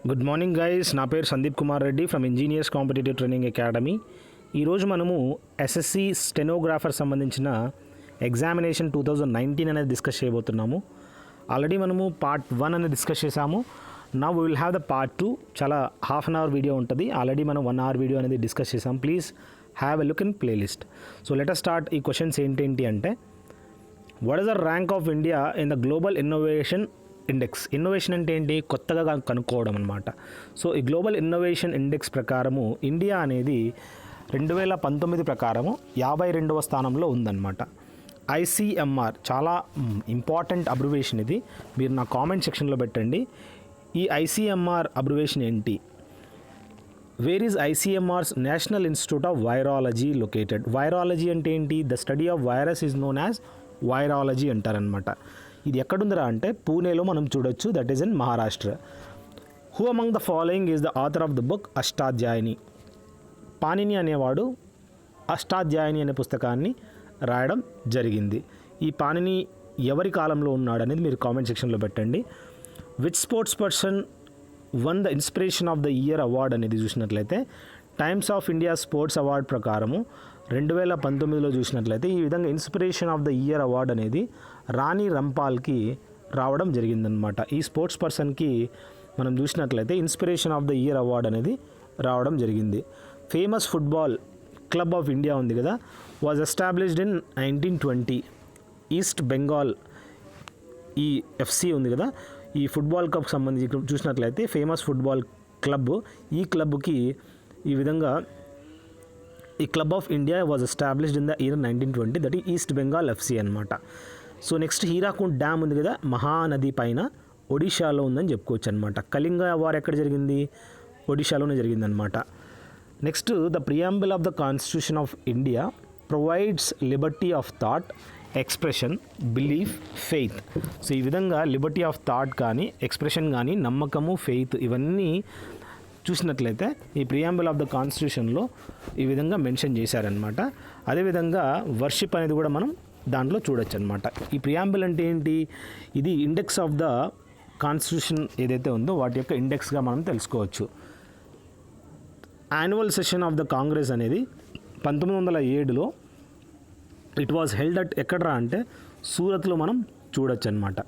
Good morning guys, నా పేరు Sandeep Kumar Reddy from engineers competitive training academy. ఈరోజు మనము ఎస్ఎస్సి స్టెనోగ్రాఫర్ సంబంధించిన ఎగ్జామినేషన్ 2019 అనేది డిస్కస్ చేయబోతున్నాము. ఆల్రెడీ మనము పార్ట్ 1 అనేది డిస్కస్ చేసాము. Now we will have the part 2. చాలా హాఫ్ అన్ అవర్ వీడియో ఉంటుంది. ఆల్రెడీ మనం 1 అవర్ వీడియో అనేది డిస్కస్ చేసాం. Please have a look in playlist. So let us start. ఈ క్వశ్చన్స్ ఏంటి అంటే, what is the rank of India in the global innovation index? Innovation అంటే ఏంటి? కొత్తగా కనుక్కోవడం అనమాట. సో ఈ గ్లోబల్ ఇన్నోవేషన్ ఇండెక్స్ ప్రకారము ఇండియా అనేది 2019 ప్రకారము 52వ స్థానంలో ఉందన్నమాట. ఐసీఎంఆర్ చాలా ఇంపార్టెంట్ అబ్రివేషన్ ఇది. మీరు నా కామెంట్ సెక్షన్లో పెట్టండి. ఈ ఐసీఎంఆర్ అబ్రివేషన్ ఏంటి? Where is ICMR's national institute of virology located? Virology అంటే ఏంటి? The study of virus is known as virology అంటారనమాట. ఇది ఎక్కడుందిరా అంటే పూణేలో మనం చూడొచ్చు. That is in Maharashtra. Who among the following is the author of the book అష్టాధ్యాయిని? పాణిని అనేవాడు అష్టాధ్యాయిని అనే పుస్తకాన్ని రాయడం జరిగింది. ఈ పాణిని ఎవరి కాలంలో ఉన్నాడు అనేది మీరు కామెంట్ సెక్షన్లో పెట్టండి. Which sports person one the inspiration of the year award అనేది చూసినట్లయితే times of India sports award ప్రకారము 2019లో చూసినట్లయితే ఈ విధంగా inspiration of the year award అనేది రాణి రంపాల్కి రావడం జరిగిందనమాట. ఈ స్పోర్ట్స్ పర్సన్కి మనం చూసినట్లయితే inspiration of the year award అనేది రావడం జరిగింది. Famous football club of India ఉంది కదా, was established in 1920. East Bengal ఈ ఎఫ్సి ఉంది కదా, ఈ ఫుట్బాల్ క్లబ్కి సంబంధించి చూసినట్లయితే ఫేమస్ ఫుట్బాల్ క్లబ్, ఈ క్లబ్కి ఈ విధంగా ఈ club of India was established in the year 1920. That ఈ ఈస్ట్ బెంగాల్ ఎఫ్సి అనమాట. సో నెక్స్ట్ హీరాకుండ్ డ్యామ్ ఉంది కదా, మహానది పైన ఒడిషాలో ఉందని చెప్పుకోవచ్చు అనమాట. కళింగ వార్ ఎక్కడ జరిగింది? ఒడిషాలోనే జరిగిందనమాట. Next, the preamble of the constitution of India provides Liberty of thought, expression, belief, faith. So ఈ విధంగా లిబర్టీ ఆఫ్ థాట్ కానీ, ఎక్స్ప్రెషన్ కానీ, నమ్మకము, ఫెయిత్ ఇవన్నీ చూసినట్లయితే ఈ ప్రియాంబుల్ ఆఫ్ ద కాన్స్టిట్యూషన్లో ఈ విధంగా మెన్షన్ చేశారనమాట. అదేవిధంగా వర్షిప్ అనేది కూడా మనం దాంట్లో చూడొచ్చు అనమాట. ఈ ప్రియాంబుల్ అంటే ఏంటి? ఇది ఇండెక్స్ ఆఫ్ ద కాన్స్టిట్యూషన్ ఏదైతే ఉందో వాటి యొక్క ఇండెక్స్గా మనం తెలుసుకోవచ్చు. Annual session of the Congress అనేది 1907లో ఇట్ వాజ్ హెల్డ్ అట్ ఎక్కడరా అంటే సూరత్లో మనం చూడొచ్చు అనమాట.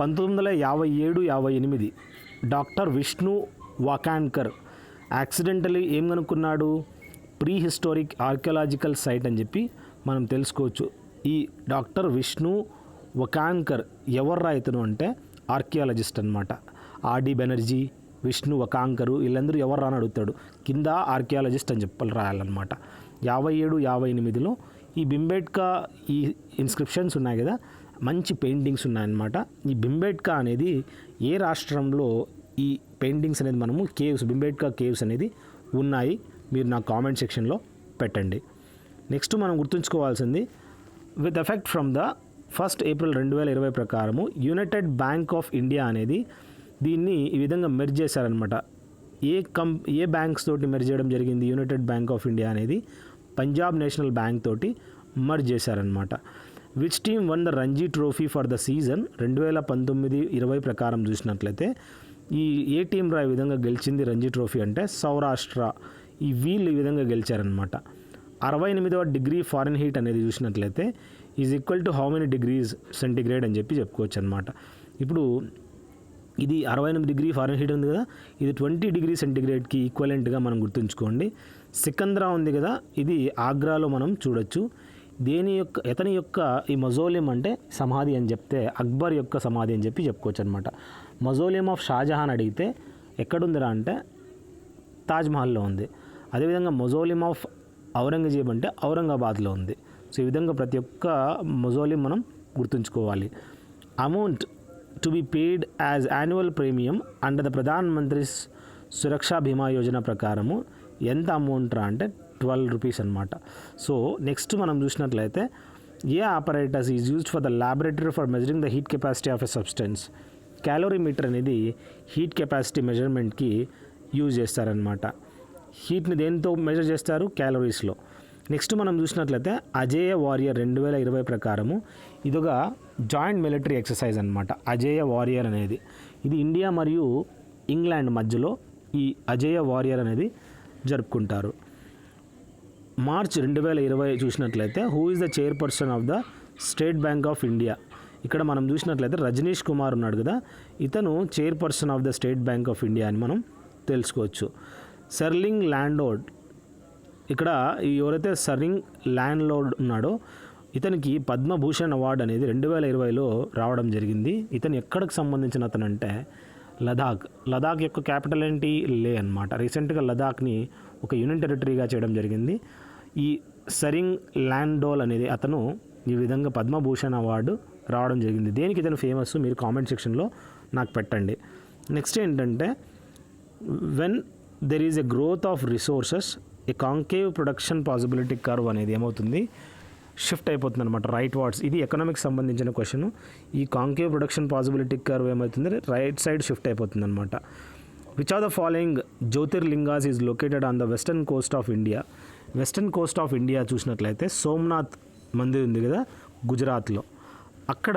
1957-58 డాక్టర్ విష్ణు వాకాన్కర్ యాక్సిడెంటలీ ఏం కనుక్కున్నాడు? ప్రీ హిస్టారిక్ ఆర్కియాలజికల్ సైట్ అని చెప్పి మనం తెలుసుకోవచ్చు. ఈ డాక్టర్ విష్ణు వకాన్కర్ ఎవర్రా ఇతను అంటే ఆర్కియాలజిస్ట్ అనమాట. ఆర్డి బెనర్జీ, విష్ణు వకాంకరు వీళ్ళందరూ ఎవర్రా అని అడుగుతాడు. కింద ఆర్కియాలజిస్ట్ అని చెప్పాలి రాయాలన్నమాట. 57-58లో ఈ భీంబేట్కా ఈ ఇన్స్క్రిప్షన్స్ ఉన్నాయి కదా, మంచి పెయింటింగ్స్ ఉన్నాయన్నమాట. ఈ భీంబేట్కా అనేది ఏ రాష్ట్రంలో ఈ పెయింటింగ్స్ అనేది మనము కేవ్స్, భీంబేట్కా కేవ్స్ అనేది ఉన్నాయి. మీరు నా కామెంట్ సెక్షన్లో పెట్టండి. నెక్స్ట్ మనం గుర్తుంచుకోవాల్సింది, with effect from the 1st April 2020 ప్రకారము యునైటెడ్ బ్యాంక్ ఆఫ్ ఇండియా అనేది దీన్ని ఈ విధంగా మెర్జ్ చేశారనమాట. ఏ బ్యాంక్స్ తోటి మెర్జ్ చేయడం జరిగింది? యునైటెడ్ బ్యాంక్ ఆఫ్ ఇండియా అనేది పంజాబ్ నేషనల్ బ్యాంక్ తోటి మర్జ్ చేశారనమాట. Which team one the Ranji trophy for the season 2019-20 ప్రకారం చూసినట్లయితే ఏ టీం రా ఈ విధంగా గెలిచింది రంజీ ట్రోఫీ అంటే సౌరాష్ట్ర. వీళ్ళు ఈ విధంగా గెలిచారనమాట. 68వ డిగ్రీ ఫారెన్ హీట్ అనేది చూసినట్లయితే is equal to how many degrees centigrade అని చెప్పుకోవచ్చు అనమాట. ఇప్పుడు ఇది 68 డిగ్రీ ఫారెన్ హీట్ ఉంది కదా, ఇది 20 డిగ్రీ సెంటిగ్రేడ్కి ఈక్వలెంట్గా మనం గుర్తుంచుకోండి. సికంద్రా ఉంది కదా, ఇది ఆగ్రాలో మనం చూడొచ్చు. ఇతని యొక్క ఈ మజోలియం అంటే సమాధి అని చెప్తే అక్బర్ యొక్క సమాధి అని చెప్పుకోవచ్చు అనమాట. మజోలియం ఆఫ్ షాజహాన్ అడిగితే ఎక్కడుందిరా అంటే తాజ్మహల్లో ఉంది. అదేవిధంగా మజోలియం ఆఫ్ ఔరంగజేబ్ అంటే ఔరంగాబాద్లో ఉంది. సో ఈ విధంగా ప్రతి ఒక్క మజోలియం మనం గుర్తుంచుకోవాలి. Amount to be paid as annual premium under the Pradhan Mantri Suraksha బీమా యోజన ప్రకారము ఎంత అమౌంట్ రా అంటే 12 రూపీస్ అనమాట. సో నెక్స్ట్ మనం చూసినట్లయితే ఏ apparatus is used for the laboratory for measuring the heat capacity of a substance? Calorimeter అనేది హీట్ కెపాసిటీ మెజర్మెంట్కి యూజ్ చేస్తారనమాట. హీట్ని దేనితో మెజర్ చేస్తారు? క్యాలరీస్లో. నెక్స్ట్ మనం చూసినట్లయితే అజేయ వారియర్ 2020 ప్రకారము ఇదొక జాయింట్ మిలిటరీ ఎక్సర్సైజ్ అనమాట. అజేయ వారియర్ అనేది ఇది ఇండియా మరియు ఇంగ్లాండ్ మధ్యలో ఈ అజేయ వారియర్ అనేది జరుపుకుంటారు. మార్చ్ 2020 చూసినట్లయితే who is the chairperson of the state bank of India. ఇక్కడ మనం చూసినట్లయితే రజనీష్ కుమార్ ఉన్నాడు కదా, ఇతను chairperson of the state bank of India అని మనం తెలుసుకోవచ్చు. సర్లింగ్ ల్యాండ్లోడ్, ఇక్కడ ఎవరైతే సర్లింగ్ ల్యాండ్లోడ్ ఉన్నాడో ఇతనికి పద్మభూషణ్ అవార్డు అనేది 2020లో రావడం జరిగింది. ఇతను ఎక్కడికి సంబంధించిన అతను అంటే లదాఖ్ యొక్క క్యాపిటల్ ఏంటి? లే అన్నమాట. రీసెంట్గా లదాఖ్ని ఒక యూనియన్ టెరిటరీగా చేయడం జరిగింది. ఈ సరింగ్ ల్యాండోల్ అనేది అతను ఈ విధంగా పద్మభూషణ్ అవార్డు రావడం జరిగింది. దేనికి ఇతను ఫేమస్ మీరు కామెంట్ సెక్షన్లో నాకు పెట్టండి. నెక్స్ట్ ఏంటంటే when there is a growth of resources a concave production possibility curve అనేది ఏమవుతుంది? షిఫ్ట్ అయిపోతుంది అనమాట రైట్ వర్డ్స్. ఇది ఎకనామిక్స్ సంబంధించిన క్వశ్చన్. ఈ కాంకేవ్ ప్రొడక్షన్ పాసిబిలిటీ కర్వ్ ఏమవుతుంది? రైట్ సైడ్ షిఫ్ట్ అయిపోతుంది అనమాట. Which are the following jyotirlingas is located on the western coast of India. Western coast of India చూసినట్లయితే సోమనాథ్ మందిర్ ఉంది కదా గుజరాత్లో, అక్కడ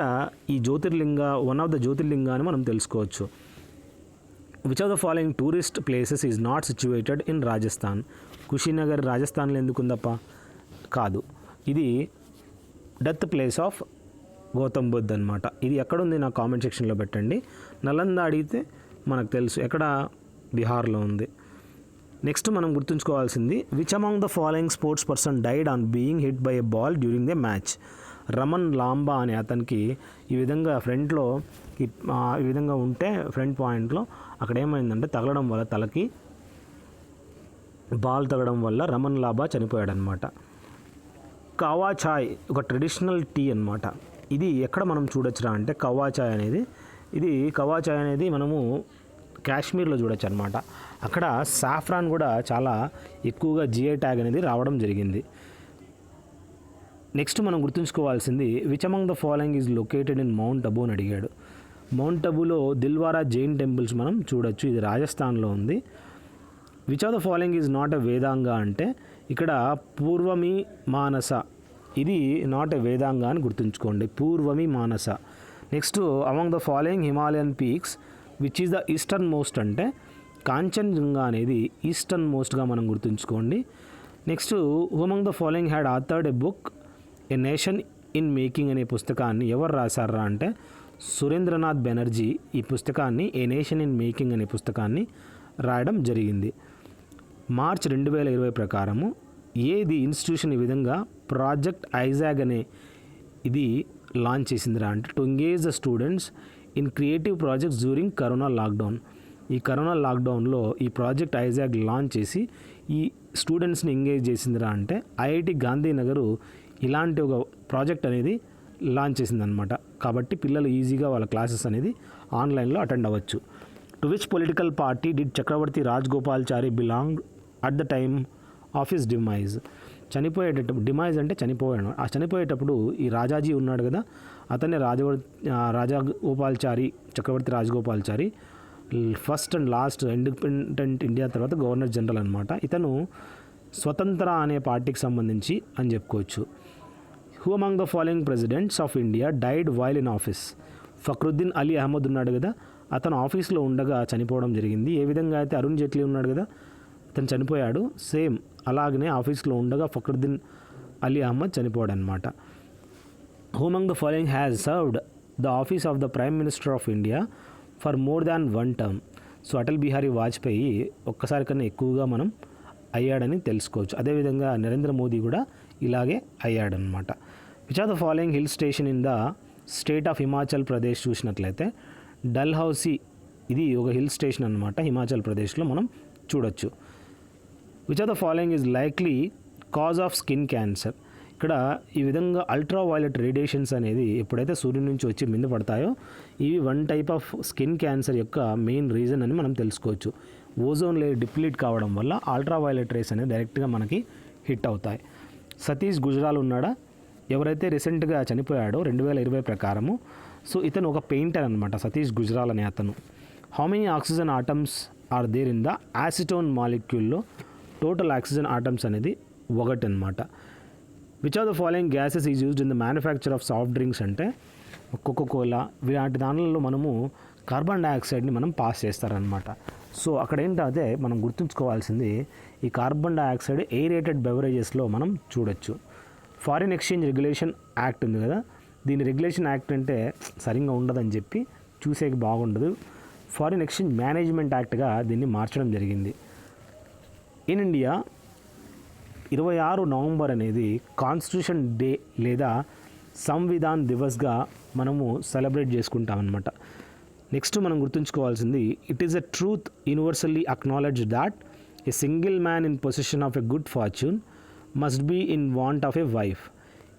ఈ వన్ ఆఫ్ ద జ్యోతిర్లింగా అని మనం తెలుసుకోవచ్చు. Which of the following tourist places is not situated in Rajasthan. Kushinagar రాజస్థాన్లో ఎందుకు ఉందప్ప? కాదు, ఇది death place of Gautam Buddh అనమాట. ఇది ఎక్కడుంది నా కామెంట్ సెక్షన్లో పెట్టండి. నలంద అడిగితే మనకు తెలుసు ఎక్కడ, బీహార్లో ఉంది. నెక్స్ట్ మనం గుర్తుంచుకోవాల్సింది which among the following sports person died on being hit by a ball during the match. Raman Lamba అనే అతనికి ఈ విధంగా ఫ్రంట్లో ఈ విధంగా ఉంటే ఫ్రంట్ పాయింట్లో అక్కడ ఏమైందంటే తగలడం వల్ల తలకి బాల్ తగలడం వల్ల రమన్ లాంబా చనిపోయాడనమాట. కావా చాయ్ ఒక ట్రెడిషనల్ టీ అనమాట. ఇది ఎక్కడ మనం చూడొచ్చురా అంటే కవా చాయ్ అనేది మనము కాశ్మీర్లో చూడొచ్చు అనమాట. అక్కడ సాఫ్రాన్ కూడా చాలా ఎక్కువగా జిఐ ట్యాగ్ అనేది రావడం జరిగింది. నెక్స్ట్ మనం గుర్తుంచుకోవాల్సింది which among the following is located in Mount Abu అని అడిగాడు. మౌంట్ అబూలో దిల్వారా జైన్ టెంపుల్స్ మనం చూడొచ్చు, ఇది రాజస్థాన్లో ఉంది. Which of the following is not a Vedanga అంటే ఇక్కడ పూర్వమి మానస, ఇది నాట్ ఎ వేదాంగ అని గుర్తుంచుకోండి, పూర్వమి మానస. Next among the following Himalayan peaks which is the eastern most అంటే కాంచన్జంగా అనేది ఈస్టర్న్ మోస్ట్గా మనం గుర్తుంచుకోండి. Next among the following had authored a book a nation in making అనే పుస్తకాన్ని ఎవరు రాశారా అంటే సురేంద్రనాథ్ బెనర్జీ ఈ పుస్తకాన్ని ఏ నేషన్ ఇన్ మేకింగ్ అనే పుస్తకాన్ని రాయడం జరిగింది. మార్చ్ 2020 ప్రకారము ఏది ఇన్స్టిట్యూషన్ ఈ విధంగా ప్రాజెక్ట్ ఐజాగ్ అనే ఇది లాంచ్ చేసిందిరా అంటే to engage the students in creative projects during corona lockdown. ఈ కరోనా లాక్డౌన్లో ఈ ప్రాజెక్ట్ ఐజాగ్ లాంచ్ చేసి ఈ స్టూడెంట్స్ని ఎంగేజ్ చేసిందిరా అంటే ఐఐటి గాంధీనగర్ ఇలాంటి ఒక ప్రాజెక్ట్ అనేది లాంచ్ చేసిందనమాట. కాబట్టి పిల్లలు ఈజీగా వాళ్ళ క్లాసెస్ అనేది ఆన్లైన్లో అటెండ్ అవ్వచ్చు. To which political party did Chakravarti Rajagopalachari belong at the time of his demise. Demise అంటే చనిపోయాడు. ఆ చనిపోయేటప్పుడు ఈ రాజాజీ ఉన్నాడు కదా, అతనే Chakravarti Rajagopalachari first and last independent India తర్వాత గవర్నర్ జనరల్ అనమాట. ఇతను స్వతంత్ర అనే పార్టీకి సంబంధించి అని చెప్పుకోవచ్చు. Who among the following presidents of India died while in office. Fakhruddin Ali Ahmed ఉన్నాడు కదా, అతను ఆఫీస్లో ఉండగా చనిపోవడం జరిగింది. ఏ విధంగా అయితే అరుణ్ జైట్లీ ఉన్నాడు కదా, అతను చనిపోయాడు, సేమ్ అలాగనే ఆఫీస్లో ఉండగా ఫక్రుద్దీన్ అలీ అహ్మద్ చనిపోయాడు అనమాట. Who among the following has served the office of the prime minister of India for more than one term. So Atal Bihari Vajpayee ఒక్కసారి కన్నా ఎక్కువగా మనం అయ్యాడని తెలుసుకోవచ్చు. అదేవిధంగా నరేంద్ర మోదీ కూడా ఇలాగే అయ్యాడనమాట. Which are the following hill station in the state of Himachal Pradesh చూసినట్లయితే డల్హౌసీ ఇది ఒక హిల్ స్టేషన్ అనమాట, హిమాచల్ ప్రదేశ్లో మనం చూడొచ్చు. Which are the following is likely cause of skin cancer. ఇక్కడ ఈ విధంగా అల్ట్రా వైలెట్ రేడియేషన్స్ అనేది ఎప్పుడైతే సూర్యుడి నుంచి వచ్చి మీద పడతాయో ఇవి one type of skin cancer యొక్క మెయిన్ రీజన్ అని మనం తెలుసుకోవచ్చు. ఓజోన్ లేయర్ డిప్లీట్ కావడం వల్ల అల్ట్రా వైలెట్ రేస్ అనేది డైరెక్ట్గా మనకి హిట్ అవుతాయి. సతీష్ గుజరాల్ ఉన్నాడా, ఎవరైతే రీసెంట్గా చనిపోయాడో 2020 ప్రకారము. సో ఇతను ఒక పెయింటర్ అనమాట, సతీష్ గుజరాల్ అనే అతను. How many oxygen atoms are there in the acetone మాలిక్యూల్లో టోటల్ ఆక్సిజన్ ఆటమ్స్ అనేది 1 అనమాట. Which are the following gases is used in the manufacture of soft drinks అంటే కోకోకోలా ఇలాంటి దానిలో మనము కార్బన్ డైఆక్సైడ్ని మనం పాస్ చేస్తారనమాట. సో అక్కడ ఏంటంటే మనం గుర్తుంచుకోవాల్సింది ఈ కార్బన్ డైఆక్సైడ్ ఎయిరేటెడ్ బెవరేజెస్లో మనం చూడొచ్చు. ఫారిన్ ఎక్స్చేంజ్ రెగ్యులేషన్ యాక్ట్ ఉంది కదా, దీని రెగ్యులేషన్ యాక్ట్ అంటే సరిగ్గా ఉండదని చెప్పి చూసేకి బాగుండదు. ఫారిన్ ఎక్స్చేంజ్ మేనేజ్మెంట్ యాక్ట్గా దీన్ని మార్చడం జరిగింది. ఇన్ ఇండియా 26 నవంబర్ అనేది కాన్స్టిట్యూషన్ డే లేదా సంవిధాన్ దివస్గా మనము సెలబ్రేట్ చేసుకుంటామన్నమాట. నెక్స్ట్ మనం గుర్తుంచుకోవాల్సింది it is a truth universally acknowledge that a single man in possession of a good fortune must be in want of a wife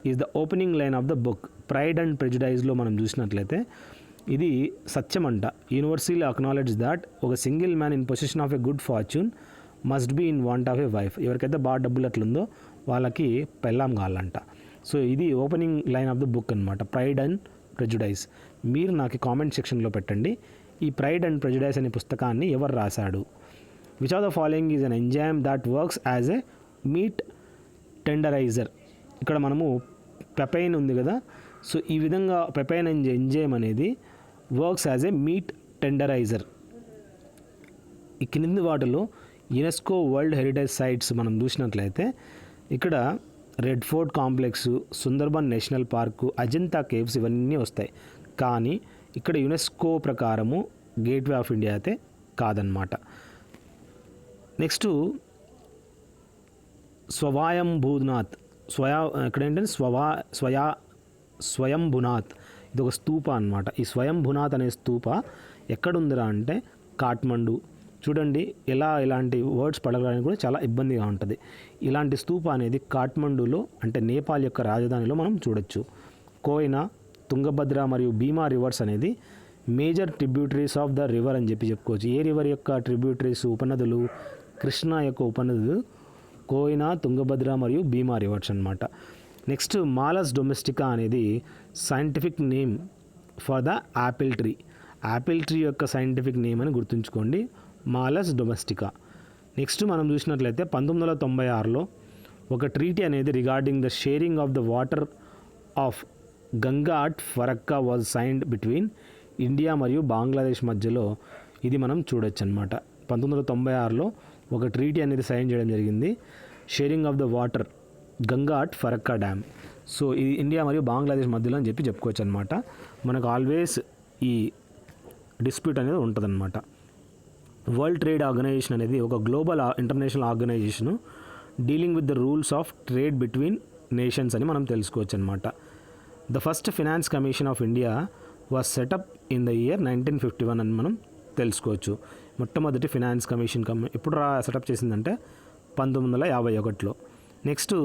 is the opening line of the book. Pride and ప్రెజుడైజ్లో మనం చూసినట్లయితే ఇది సత్యం అంట. Universally acknowledge that ఒక single man in possession of a good fortune must be in want of a wife. ఎవరికైతే బాగా డబ్బులు అట్లుందో వాళ్ళకి పెళ్ళాం కావాలంట. సో ఇది opening line of the book అనమాట, ప్రైడ్ అండ్ ప్రెజుడైజ్. మీరు నాకు కామెంట్ సెక్షన్లో పెట్టండి, ఈ ప్రైడ్ అండ్ ప్రెజుడైజ్ అనే పుస్తకాన్ని ఎవరు రాశాడు. Which of the following is an enzyme that works as a meet tenderiser. ఇక్కడ మనము పెపైన్ ఉంది కదా, సో ఈ విధంగా పెపైన్ ఎంజైమ్ అనేది works as a meet tenderiser. ఈ కింది వాటిలో యునెస్కో వరల్డ్ హెరిటేజ్ సైట్స్ మనం చూసినట్లయితే ఇక్కడ red fort complex, Sundarban national park, Ajanta caves ఇవన్నీ వస్తాయి. కానీ ఇక్కడ యునెస్కో ప్రకారము గేట్వే ఆఫ్ ఇండియా అయితే కాదనమాట. నెక్స్ట్ స్వయంభూనాథ్, ఇక్కడ ఏంటంటే స్వయంభునాథ్, ఇది ఒక స్తూప అనమాట. ఈ స్వయంభునాథ్ అనే స్తూప ఎక్కడుందిరా అంటే కాఠ్మండు. చూడండి ఎలా ఇలాంటి వర్డ్స్ పడగడానికి కూడా చాలా ఇబ్బందిగా ఉంటుంది. ఇలాంటి స్తూప అనేది కాఠ్మండూలో అంటే నేపాల్ యొక్క రాజధానిలో మనం చూడొచ్చు. కోయినా, తుంగభద్ర మరియు భీమా రివర్స్ అనేది major tributaries of the river అని చెప్పుకోవచ్చు. ఏ రివర్ యొక్క ట్రిబ్యూటరీస్ ఉపనదులు? కృష్ణా యొక్క ఉపనదులు కోయినా, తుంగభద్ర మరియు భీమా రివర్స్ అనమాట. నెక్స్ట్ మాలస్ డొమెస్టికా అనేది scientific name for the Apple tree. Apple tree యొక్క సైంటిఫిక్ నేమ్ అని గుర్తుంచుకోండి, మాలస్ డొమెస్టికా. నెక్స్ట్ మనం చూసినట్లయితే 1996లో ఒక ట్రీటీ అనేది regarding the sharing of the water of Ganga at Farakka was signed between India మరియు బంగ్లాదేశ్ మధ్యలో. ఇది మనం చూడొచ్చు అనమాట. 1996లో ఒక ట్రీటీ అనేది సైన్ చేయడం జరిగింది, sharing of the water Ganga at Farakka dam. So ఇది ఇండియా మరియు బంగ్లాదేశ్ మధ్యలో అని చెప్పుకోవచ్చు అనమాట. మనకు ఆల్వేస్ ఈ డిస్ప్యూట్ అనేది ఉంటుందన్నమాట. వరల్డ్ ట్రేడ్ ఆర్గనైజేషన్ అనేది ఒక global international organisation dealing with the rules of trade between nations అని మనం తెలుసుకోవచ్చు అనమాట. The first finance commission of India was setup in the year 1951 అని మనం తెలుసుకోవచ్చు. మొట్టమొదటి ఫినాన్స్ కమిషన్ ఎప్పుడు సెటప్ చేసిందంటే 1951లో. నెక్స్ట్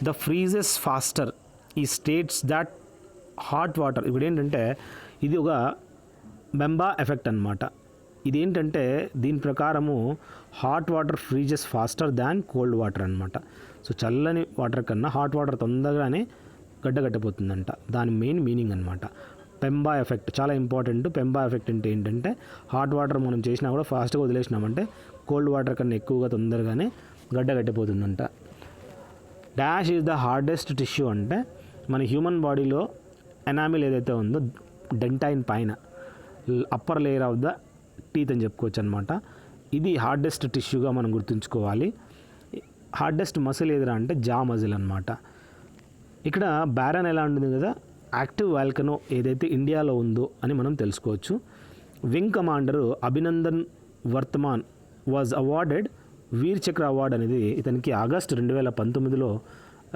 ద ఫ్రీజెస్ ఫాస్టర్ ఈ స్టేట్స్ దట్ హాట్ వాటర్. ఇప్పుడు ఏంటంటే ఇది ఒక బెంబా ఎఫెక్ట్ అనమాట. ఇదేంటంటే దీని ప్రకారము hot water freezes faster than cold water అనమాట. సో చల్లని వాటర్ కన్నా హాట్ వాటర్ తొందరగానే గడ్డగట్టిపోతుందంట, దాని మెయిన్ మీనింగ్ అనమాట. పెంబా ఎఫెక్ట్ చాలా ఇంపార్టెంట్. పెంబా ఎఫెక్ట్ అంటే ఏంటంటే హాట్ వాటర్ మనం చేసినా కూడా ఫాస్ట్గా వదిలేసినామంటే కోల్డ్ వాటర్ కన్నా ఎక్కువగా తొందరగానే గడ్డగట్టిపోతుందంట. Dash is the hardest tissue అంటే మన హ్యూమన్ బాడీలో ఎనామిల్ ఏదైతే ఉందో డెంటైన్ పైన upper layer of the teeth అని చెప్పుకోవచ్చు అనమాట. ఇది హార్డెస్ట్ టిష్యూగా మనం గుర్తుంచుకోవాలి. హార్డెస్ట్ మసిల్ ఏదిరా అంటే జా మజిల్ అనమాట. ఇక్కడ బ్యారన్ ఎలా ఉంటుంది కదా, యాక్టివ్ వాల్కనో ఏదైతే ఇండియాలో ఉందో అని మనం తెలుసుకోవచ్చు. Wing commander Abhinandan Varthaman was awarded Vir Chakra award అనేది ఇతనికి ఆగస్టు 2019లో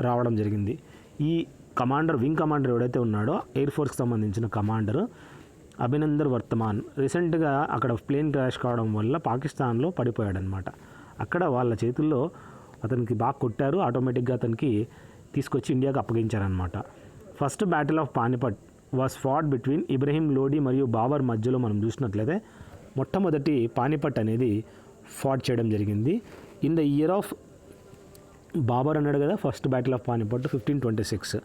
రావడం జరిగింది. ఈ కమాండర్ వింగ్ కమాండర్ ఎవడైతే ఉన్నాడో ఎయిర్ ఫోర్స్కి సంబంధించిన కమాండర్ అభినందన్ వర్తమాన్ రీసెంట్గా అక్కడ ప్లేన్ క్రాష్ కావడం వల్ల పాకిస్తాన్లో పడిపోయాడనమాట. అక్కడ వాళ్ళ చేతుల్లో అతనికి బాగా కొట్టారు, ఆటోమేటిక్గా అతనికి తీసుకొచ్చి ఇండియాకి అప్పగించారనమాట. First battle of Panipat was fought between Ibrahim Lodi మరియు బాబర్ మధ్యలో మనం చూసినట్లయితే మొట్టమొదటి పానిపట్ అనేది ఫాట్ చేయడం జరిగింది. In the year of Babur అన్నాడు కదా, first battle of Panipat 1526.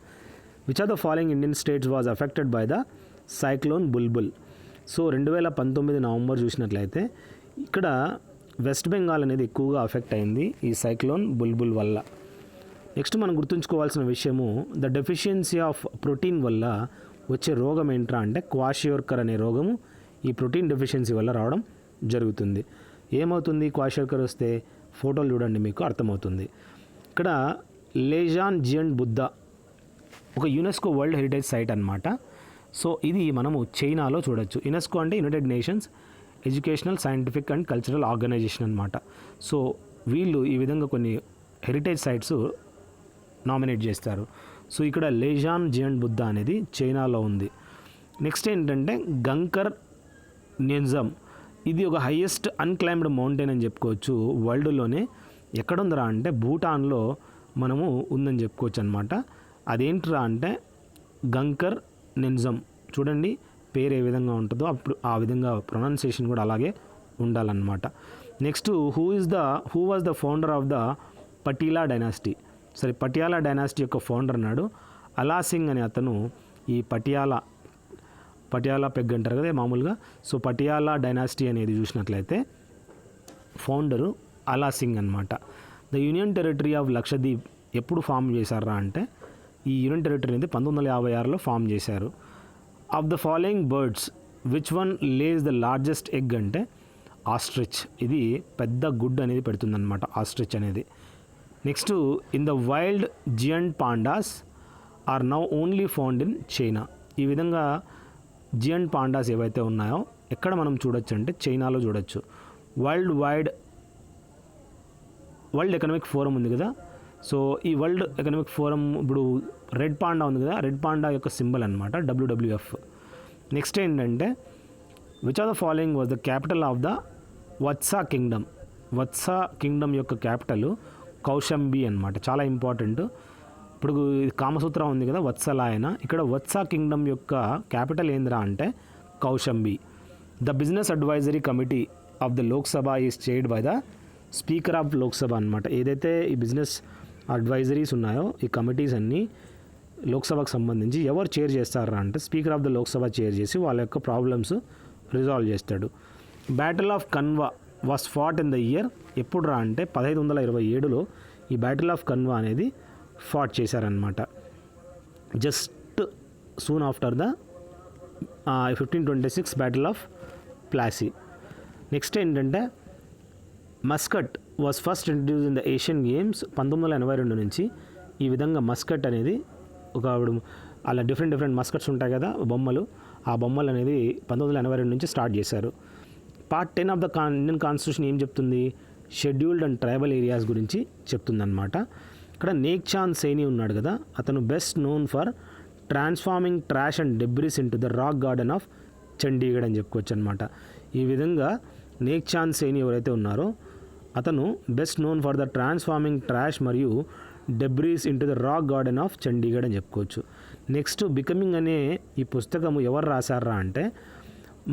Which are the following Indian states was affected by the cyclone Bulbul. So 2019 November చూసినట్లయితే ఇక్కడ వెస్ట్ బెంగాల్ అనేది ఎక్కువగా అఫెక్ట్ అయింది ఈ సైక్లోన్ బుల్బుల్ వల్ల. నెక్స్ట్ మనం గుర్తుంచుకోవాల్సిన విషయము ద డెఫిషియన్సీ ఆఫ్ ప్రోటీన్ వల్ల వచ్చే రోగం ఏంట్రా అంటే క్వాషియోర్కర్ అనే రోగము ఈ ప్రోటీన్ డెఫిషియన్సీ వల్ల రావడం జరుగుతుంది. ఏమవుతుంది క్వాషియర్కర్ వస్తే? ఫోటోలు చూడండి మీకు అర్థమవుతుంది. ఇక్కడ లేజాన్ జియంట్ బుద్ధ ఒక యునెస్కో వరల్డ్ హెరిటేజ్ సైట్ అన్నమాట. సో ఇది మనము చైనాలో చూడొచ్చు. యునెస్కో అంటే united nations educational, scientific and cultural organisation అనమాట. సో వీళ్ళు ఈ విధంగా కొన్ని హెరిటేజ్ సైట్స్ నామినేట్ చేస్తారు. సో ఇక్కడ లేజాన్ జియంట్ బుద్ధ అనేది చైనాలో ఉంది. నెక్స్ట్ ఏంటంటే గంకర్ న్యంజమ్, ఇది ఒక హైయెస్ట్ అన్క్లైమ్డ్ మౌంటైన్ అని చెప్పుకోవచ్చు వరల్డ్లోనే. ఎక్కడుందిరా అంటే భూటాన్లో మనము ఉందని చెప్పుకోవచ్చు అనమాట. అదేంటిరా అంటే గంకర్ న్యంజమ్. చూడండి పేరు ఏ విధంగా ఉంటుందో అప్పుడు ఆ విధంగా ప్రొనౌన్సియేషన్ కూడా అలాగే ఉండాలన్నమాట. Next who was the founder of the Patiala dynasty. సరే, పటియాలా డైనాసిటీ యొక్క ఫౌండర్ అన్నాడు అలా సింగ్ అనే అతను. ఈ పటియాలా పెగ్ అంటారు కదా మామూలుగా. సో పటియాలా డైనాసిటీ అనేది చూసినట్లయితే ఫౌండరు అలా సింగ్ అనమాట. The union territory of Lakshadweep ఎప్పుడు ఫామ్ చేశారా అంటే ఈ యూనియన్ టెరిటరీ అనేది 1956లో ఫామ్ చేశారు. Of the following birds which one lays the largest egg అంటే ఆస్ట్రిచ్. ఇది పెద్ద గుడ్ అనేది పెడుతుందన్నమాట ఆస్ట్రిచ్ అనేది. Next in the wild giant pandas are now only found in China. ఈ విధంగా జియంట్ పాండాస్ ఏవైతే ఉన్నాయో ఎక్కడ మనం చూడొచ్చు అంటే చైనాలో చూడొచ్చు. వరల్డ్ ఎకనామిక్ ఫోరం ఉంది కదా. సో ఈ వరల్డ్ ఎకనామిక్ ఫోరం ఇప్పుడు రెడ్ పాండా ఉంది కదా, రెడ్ పాండా యొక్క సింబల్ అనమాట WWF. నెక్స్ట్ ఏంటంటే which are the following was the capital of the Vatsa kingdom. Vatsa kingdom యొక్క క్యాపిటల్ కౌశంబి అనమాట. చాలా ఇంపార్టెంట్. ఇప్పుడు కామసూత్ర ఉంది కదా వత్సలాయన, ఇక్కడ వత్సా కింగ్డమ్ యొక్క క్యాపిటల్ ఏంద్రా అంటే Kaushambi. The business advisory committee of the Lok Sabha is chaired by the speaker of Lok Sabha అనమాట. ఏదైతే ఈ బిజినెస్ అడ్వైజరీస్ ఉన్నాయో ఈ కమిటీస్ అన్నీ లోక్సభకు సంబంధించి ఎవరు చైర్ చేస్తారా అంటే speaker of the Lok Sabha chair చేసి వాళ్ళ యొక్క ప్రాబ్లమ్స్ రిజాల్వ్ చేస్తాడు. Battle of Kanva was fat in the year ఎప్పుడు రా అంటే 1527లో ఈ బ్యాటిల్ ఆఫ్ కన్వా అనేది ఫాట్ చేశారనమాట. Just soon after the 1526 battle of Plassey. Next ఏంటంటే mascot was first introduce in the Asian games 1982 నుంచి. ఈ విధంగా మస్కట్ అనేది ఒక అలా డిఫరెంట్ మస్కట్స్ ఉంటాయి కదా బొమ్మలు, ఆ బొమ్మలు అనేది 1982 నుంచి స్టార్ట్ చేశారు. Part 10 of the Indian constitution ఏం చెప్తుంది? షెడ్యూల్డ్ అండ్ ట్రైబల్ ఏరియాస్ గురించి చెప్తుందన్నమాట. ఇక్కడ నేక్ చాంద్ సైని ఉన్నాడు కదా, అతను best known for transforming trash and debris in to the rock garden of Chandigarh అని చెప్పుకోవచ్చు అనమాట. ఈ విధంగా నేక్ చాంద్ సైని ఎవరైతే ఉన్నారో అతను best known for the transforming trash మరియు debris into the rock garden of Chandigarh అని చెప్పుకోవచ్చు. నెక్స్ట్ బికమింగ్ అనే ఈ పుస్తకము ఎవరు రాశారా అంటే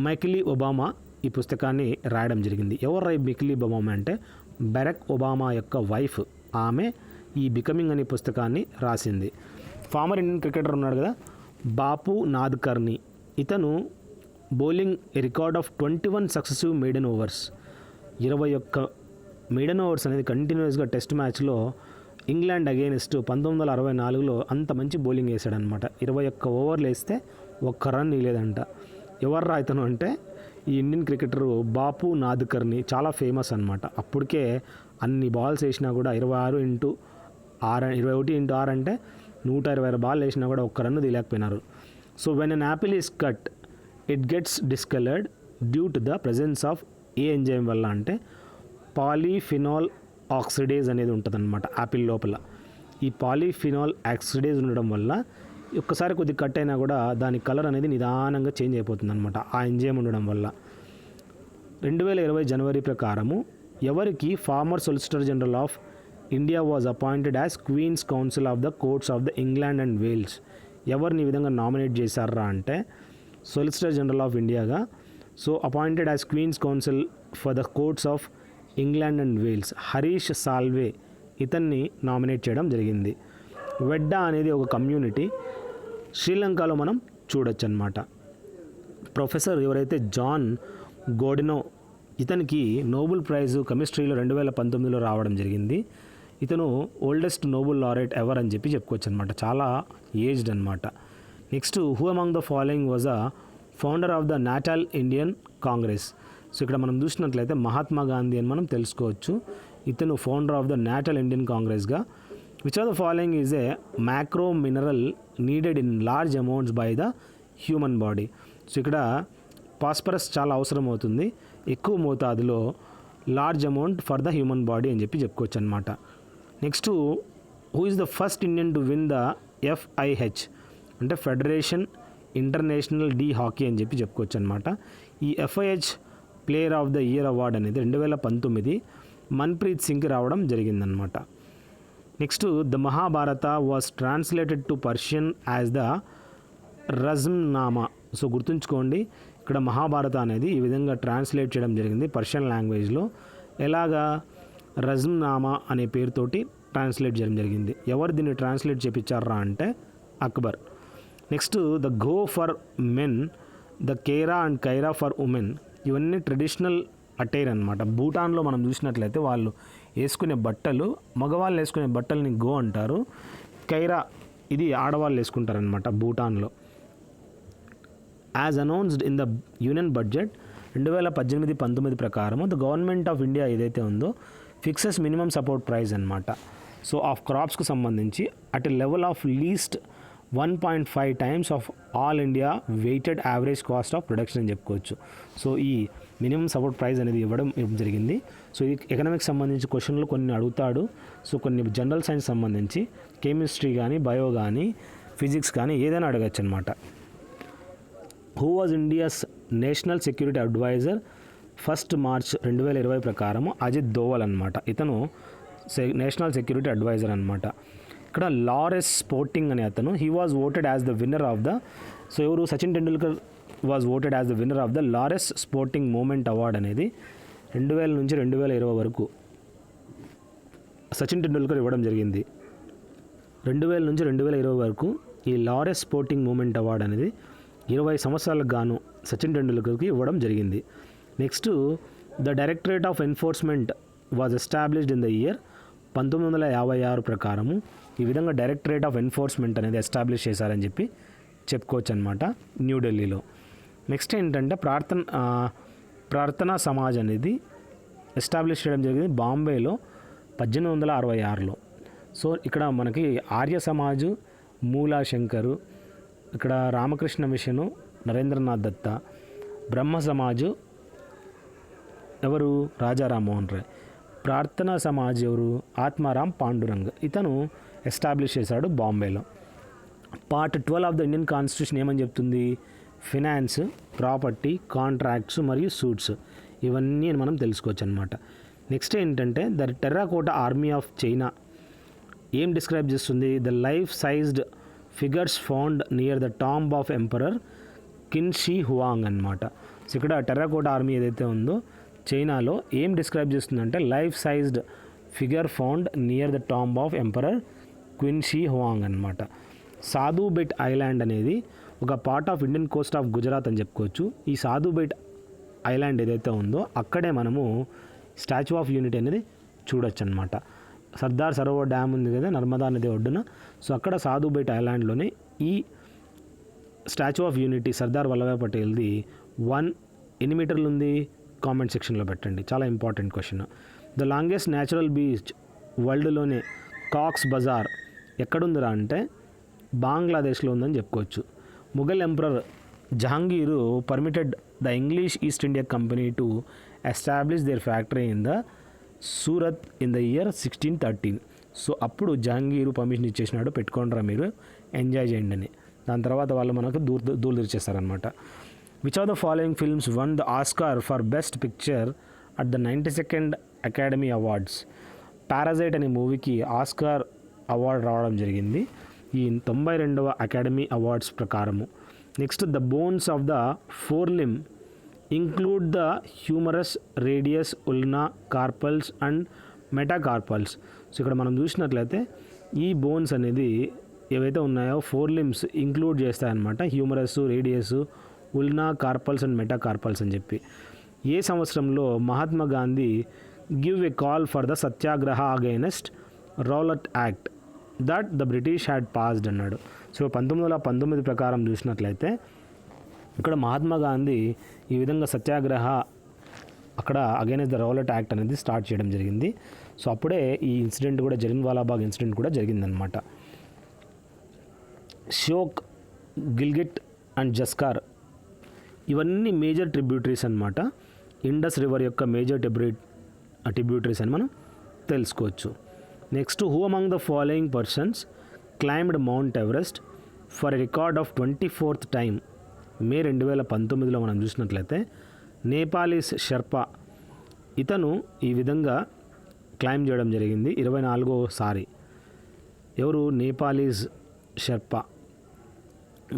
మైకిలీ ఒబామా ఈ పుస్తకాన్ని రాయడం జరిగింది. ఎవరు మైకిలీ ఒబామా అంటే బరాక్ ఒబామా యొక్క వైఫ్, ఆమె ఈ బికమింగ్ అనే పుస్తకాన్ని రాసింది. ఫార్మర్ ఇండియన్ క్రికెటర్ ఉన్నాడు కదా బాపు నాద్కర్ని, ఇతను bowling record of 21 successive maiden overs. 21 maiden overs అనేది కంటిన్యూస్గా టెస్ట్ మ్యాచ్లో ఇంగ్లాండ్ అగేనిస్ట్ 1964లో అంత మంచి బౌలింగ్ వేసాడనమాట. 21 ఓవర్లు వేస్తే ఒక్క రన్ ఇలేదంట. ఎవర్రా ఇతను అంటే ఈ ఇండియన్ క్రికెటరు బాపు నాద్కర్ని, చాలా ఫేమస్ అనమాట. అప్పటికే అన్ని బాల్స్ వేసినా కూడా 21 ఇంటూ 6 అంటే 126 బాల్ వేసినా కూడా ఒక్క రన్ తీయలేకపోయినారు. So when an apple is cut it gets discoloured due to the presence of a enzyme వల్ల అంటే పాలీఫినాల్ ఆక్సిడేజ్ అనేది ఉంటుందన్నమాట యాపిల్ లోపల. ఈ పాలీఫినాల్ ఆక్సిడేజ్ ఉండడం వల్ల ఒక్కసారి కొద్దిగా కట్ అయినా కూడా దాని కలర్ అనేది నిదానంగా చేంజ్ అయిపోతుంది అనమాట ఆ ఎంజైమ్ ఉండడం వల్ల. 2020 జనవరి ప్రకారము ఎవరికి former solicitor general of India was appointed as Queen's counsel of the courts of the England and Wales. ఎవరిని ఈ విధంగా నామినేట్ చేశారా అంటే సొలిసిటర్ జనరల్ ఆఫ్ ఇండియాగా so appointed as Queen's counsel for the courts of England and Wales Harish Salve, ఇతన్ని nominate చేయడం జరిగింది. వెడ్డా అనేది ఒక కమ్యూనిటీ శ్రీలంకలో మనం చూడొచ్చు అన్నమాట. ప్రొఫెసర్ ఎవరైతే జాన్ గోడినో, ఇతనికి నోబెల్ ప్రైజు కెమిస్ట్రీలో 2019లో రావడం జరిగింది. ఇతను ఓల్డెస్ట్ నోబెల్ లారెట్ ఎవర్ అని చెప్పుకోవచ్చు అనమాట. చాలా ఏజ్డ్ అనమాట. Next who among the following was a founder of the Natal Indian Congress. So ఇక్కడ మనం చూసినట్లయితే మహాత్మా గాంధీ అని మనం తెలుసుకోవచ్చు. ఇతను founder of the Natal Indian కాంగ్రెస్గా. Which of the following is a macro mineral needed in large amounts by the human body. So ఇక్కడ phosphorus చాలా అవసరం అవుతుంది ఎక్కువ మోతాదులో, large amount for the human body అని చెప్పి చెప్పుకోవచ్చు అనమాట. Next, who is the first Indian to win the FIH అంటే ఫెడరేషన్ ఇంటర్నేషనల్ డి హాకీ అని చెప్పి చెప్పుకోవచ్చు అనమాట. ఈ FIH player of the year award అనేది 2019 మన్ప్రీత్ సింగ్కి రావడం జరిగిందనమాట. Next, the Mahabharata was translated to Persian as the Razmnama. So గుర్తుంచుకోండి, ఇక్కడ మహాభారత అనేది ఈ విధంగా ట్రాన్స్లేట్ చేయడం జరిగింది పర్షియన్ లాంగ్వేజ్లో. ఎలాగా? రజ్మ్నామా అనే పేరుతోటి ట్రాన్స్లేట్ చేయడం జరిగింది. ఎవరు దీన్ని ట్రాన్స్లేట్ చేయించారా అంటే Akbar. Next, the gho for men, the kera and kira for women, ఇవన్నీ ట్రెడిషనల్ అటైర్ అనమాట. భూటాన్లో మనం చూసినట్లయితే వాళ్ళు వేసుకునే బట్టలు, మగవాళ్ళు వేసుకునే బట్టల్ని గో అంటారు. కైరా ఇది ఆడవాళ్ళు వేసుకుంటారనమాట భూటాన్లో. As announced in the union budget 2018-19 ప్రకారము ద గవర్నమెంట్ ఆఫ్ ఇండియా ఏదైతే ఉందో ఫిక్సెస్ మినిమం సపోర్ట్ ప్రైస్ అనమాట. సో ఆఫ్ క్రాప్స్కు సంబంధించి at a level of least 1.5 times of all India weighted average cost of production అని చెప్పుకోవచ్చు. సో ఈ minimum support price అనేది ఇవ్వడం జరిగింది. సో ఇది ఎకనామిక్స్ సంబంధించి క్వశ్చన్లు కొన్ని అడుగుతాడు. సో కొన్ని జనరల్ సైన్స్ సంబంధించి కెమిస్ట్రీ కానీ, బయో కానీ, ఫిజిక్స్ కానీ ఏదైనా అడగచ్చు అనమాట. Who was India's national security adviser 1 March 2020 ప్రకారము అజిత్ దోవల్ అనమాట. ఇతను నేషనల్ సెక్యూరిటీ అడ్వైజర్ అనమాట. ఇక్కడ లారెస్ స్పోర్టింగ్ అనే అతను he was voted as the winner of the, so ఎవరు? Sachin Tendulkar was voted as the winner of the Laureus sporting moment award అనేది 2000 నుంచి 2020 వరకు సచిన్ టెండూల్కర్ ఇవ్వడం జరిగింది. 2000 నుంచి 2020 వరకు ఈ లారెస్ స్పోర్టింగ్ మూమెంట్ అవార్డ్ అనేది 20 సంవత్సరాలకు గాను సచిన్ టెండూల్కర్కి ఇవ్వడం జరిగింది. Next, the directorate of enforcement was established in the year 1956 ప్రకారము ఈ విధంగా డైరెక్టరేట్ ఆఫ్ ఎన్ఫోర్స్మెంట్ అనేది ఎస్టాబ్లిష్ చేశారని చెప్పి చెప్పుకోవచ్చు అనమాట న్యూఢిల్లీలో. నెక్స్ట్ ఏంటంటే ప్రార్థనా సమాజ్ అనేది ఎస్టాబ్లిష్ చేయడం జరిగింది బాంబేలో 1866లో. సో ఇక్కడ మనకి ఆర్య సమాజు, మూలా శంకరు, ఇక్కడ రామకృష్ణ మిషను నరేంద్రనాథ్ దత్త, బ్రహ్మ సమాజు ఎవరు? రాజా రామ్మోహన్ రాయ్. ప్రార్థనా సమాజ్ ఎవరు? ఆత్మారాం పాండురంగ్. ఇతను ఎస్టాబ్లిష్ చేశాడు బాంబేలో. Part 12 of the Indian constitution ఏమని చెప్తుంది? ఫినాన్స్, ప్రాపర్టీ, కాంట్రాక్ట్స్ మరియు సూట్స్ ఇవన్నీ మనం తెలుసుకోవచ్చు అనమాట. నెక్స్ట్ ఏంటంటే the terracotta army of China ఏం డిస్క్రైబ్ చేస్తుంది? The life sized figures found near the tomb of emperor Qin Shi Huang అనమాట. సో ఇక్కడ టెర్రాకోటా ఆర్మీ ఏదైతే ఉందో చైనాలో ఏం డిస్క్రైబ్ చేస్తుందంటే life sized figure found near the tomb of emperor Qin Shi Huang అనమాట. సాధు బెట్ ఐలాండ్ అనేది ఒక part of Indian Coast of Gujarat అని చెప్పుకోవచ్చు. ఈ సాధు బెట్ ఐలాండ్ ఏదైతే ఉందో అక్కడే మనము స్టాచ్యూ ఆఫ్ యూనిటీ అనేది చూడొచ్చు అనమాట. సర్దార్ సరోవర్ డ్యామ్ ఉంది కదా నర్మదా నది ఒడ్డున, సో అక్కడ సాధు బెట్ ఐలాండ్లోనే ఈ statue of unity Sardar Vallabhbhai పటేల్ది ఎన్ని మీటర్లు ఉంది? కామెంట్ సెక్షన్లో పెట్టండి, చాలా important question. The longest natural beach వరల్డ్లోనే కాక్స్ బజార్ ఎక్కడుందిరా అంటే బంగ్లాదేశ్లో ఉందని చెప్పుకోవచ్చు. Mughal emperor Jahangir permitted the English East India company to establish their factory in the Surat in the year 1613. So అప్పుడు జహాంగీరు పర్మిషన్ ఇచ్చేసినాడు, పెట్టుకోండిరా మీరు ఎంజాయ్ చేయండి అని. దాని తర్వాత వాళ్ళు మనకు దూలు తెరిచేస్తారనమాట. Which of the following films won the Oscar for best picture at the 92nd academy awards? Parasite అనే మూవీకి ఆస్కార్ అవార్డు రావడం జరిగింది ఈ 92వ అకాడమీ అవార్డ్స్ ప్రకారము. Next, the bones of the fore limb include the humerus, radius, ulna, carpals and metacarpals. So ఇక్కడ మనం చూసినట్లయితే ఈ బోన్స్ అనేది ఏవైతే ఉన్నాయో 4 లిమ్స్ ఇంక్లూడ్ చేస్తాయన్నమాట. Humerus, radius, ulna, carpals and metacarpals అని చెప్పి. ఏ సంవత్సరంలో Mahatma Gandhi give a call for the Satyagraha against Rowlatt act that the British had passed అన్నాడు? సో 1919 ప్రకారం చూసినట్లయితే ఇక్కడ మహాత్మా గాంధీ ఈ విధంగా సత్యాగ్రహ అక్కడ అగైనెస్ట్ ద రౌలట్ యాక్ట్ అనేది స్టార్ట్ చేయడం జరిగింది. సో అప్పుడే ఈ ఇన్సిడెంట్ కూడా జలియన్వాలాబాగ్ ఇన్సిడెంట్ కూడా జరిగిందనమాట. ష్యోక్, గిల్గిట్ అండ్ జస్కార్ ఇవన్నీ మేజర్ ట్రిబ్యూటరీస్ అనమాట. ఇండస్ రివర్ యొక్క మేజర్ ట్రిబ్యూటరీస్ అని మనం తెలుసుకోవచ్చు. Next, who among the following persons climbed mount Everest for a record of 24th time May 2019లో మనం చూసినట్లయితే నేపాలీస్ షెర్పా ఇతను ఈ విధంగా క్లైమ్ చేయడం జరిగింది 24వసారి. ఎవరు? Nepalese Sherpa.